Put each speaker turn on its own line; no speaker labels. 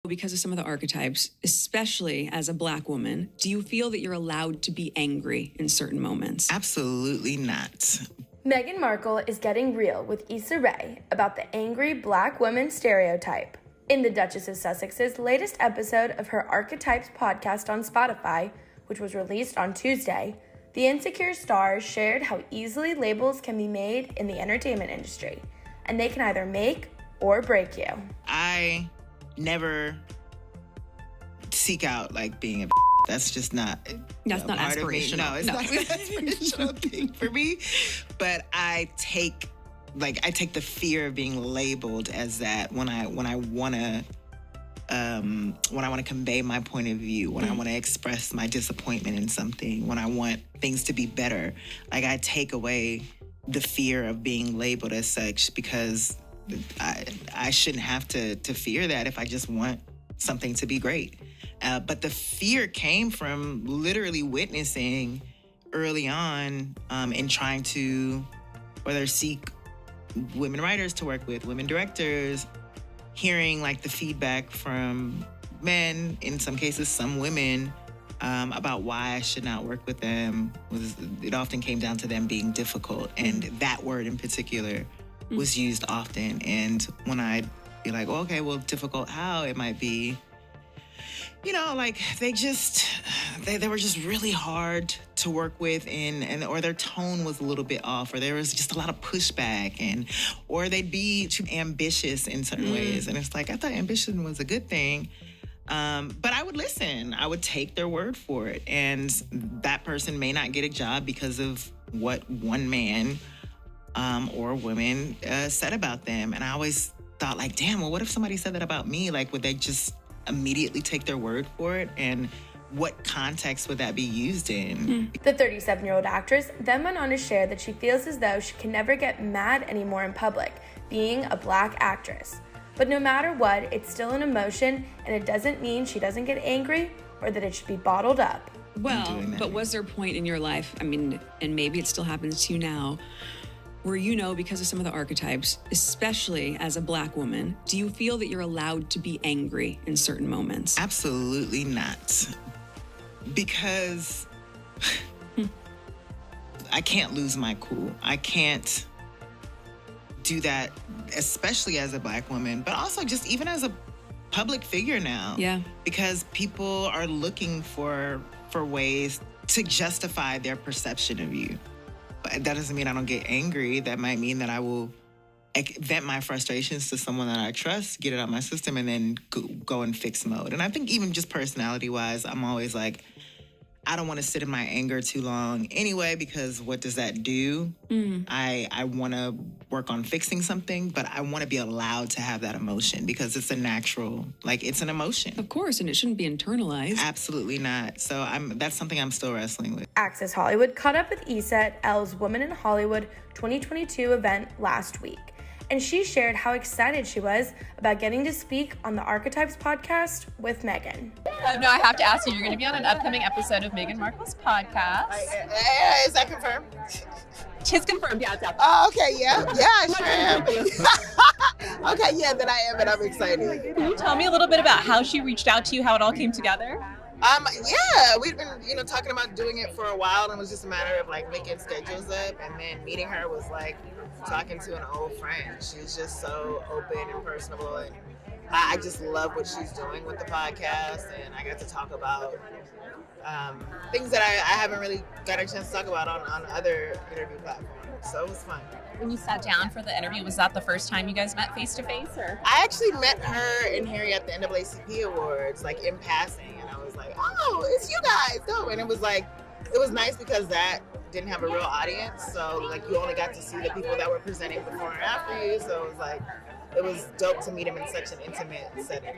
Because of some of the archetypes, especially as a Black woman, do you feel that you're allowed to be angry in certain moments?
Absolutely not.
Meghan Markle is getting real with Issa Rae about the angry Black woman stereotype. In the Duchess of Sussex's latest episode of her Archetypes podcast on Spotify, which was released on Tuesday, the Insecure star shared how easily labels can be made in the entertainment industry, and they can either make or break you.
I never seek out being a that's just not
That's not
part
aspirational.
Of me. No, it's not an aspirational thing for me. But I take the fear of being labeled as that when I want to convey my point of view, when I want to express my disappointment in something, when I want things to be better. I take away the fear of being labeled as such, because I shouldn't have to fear that if I just want something to be great. But the fear came from literally witnessing early on in trying to whether seek women writers to work with, women directors, hearing the feedback from men, in some cases some women, about why I should not work with them. It often came down to them being difficult, and that word in particular was used often. And when I'd be like, oh, okay, well, difficult how? It might be, they were just really hard to work with, or their tone was a little bit off, or there was just a lot of pushback, or they'd be too ambitious in certain ways. And it's I thought ambition was a good thing. But I would listen. I would take their word for it. And that person may not get a job because of what one man or women said about them. And I always thought damn, well, what if somebody said that about me? Would they just immediately take their word for it? And what context would that be used in?
The 37-year-old actress then went on to share that she feels as though she can never get mad anymore in public, being a Black actress. But no matter what, it's still an emotion, and it doesn't mean she doesn't get angry or that it should be bottled up.
Well, but was there a point in your life, and maybe it still happens to you now, where because of some of the archetypes, especially as a Black woman, do you feel that you're allowed to be angry in certain moments?
Absolutely not. Because I can't lose my cool. I can't do that, especially as a Black woman, but also just even as a public figure now.
Yeah.
Because people are looking for ways to justify their perception of you. But that doesn't mean I don't get angry. That might mean that I will vent my frustrations to someone that I trust, get it out of my system, and then go in fix mode. And I think even just personality-wise, I'm always I don't want to sit in my anger too long anyway, because what does that do? I want to work on fixing something, but I want to be allowed to have that emotion because it's a natural, it's an emotion.
Of course, and it shouldn't be internalized.
Absolutely not. So that's something I'm still wrestling with.
Access Hollywood caught up with Issa at Elle's Women in Hollywood 2022 event last week, and she shared how excited she was about getting to speak on the Archetypes podcast with Meghan.
No, I have to ask you, you're going to be on an upcoming episode of Meghan Markle's podcast.
Is that confirmed?
She's confirmed, yeah, it's out.
Oh, okay, yeah, I sure am. Okay, yeah, then I am, and I'm excited.
Can you tell me a little bit about how she reached out to you, how it all came together?
Yeah, we've been, talking about doing it for a while, and it was just a matter of making schedules up, and then meeting her was talking to an old friend. She's just so open and personable, and I just love what she's doing with the podcast, and I got to talk about things that I haven't really got a chance to talk about on other interview platforms. So it was fun.
When you sat down for the interview, was that the first time you guys met face to face, or?
I actually met her and Harry at the NAACP Awards, in passing, and I was like, oh, it's you guys, dope. And it was nice because that didn't have a real audience, so you only got to see the people that were presenting before and after you, so it was dope to meet him in such an intimate setting.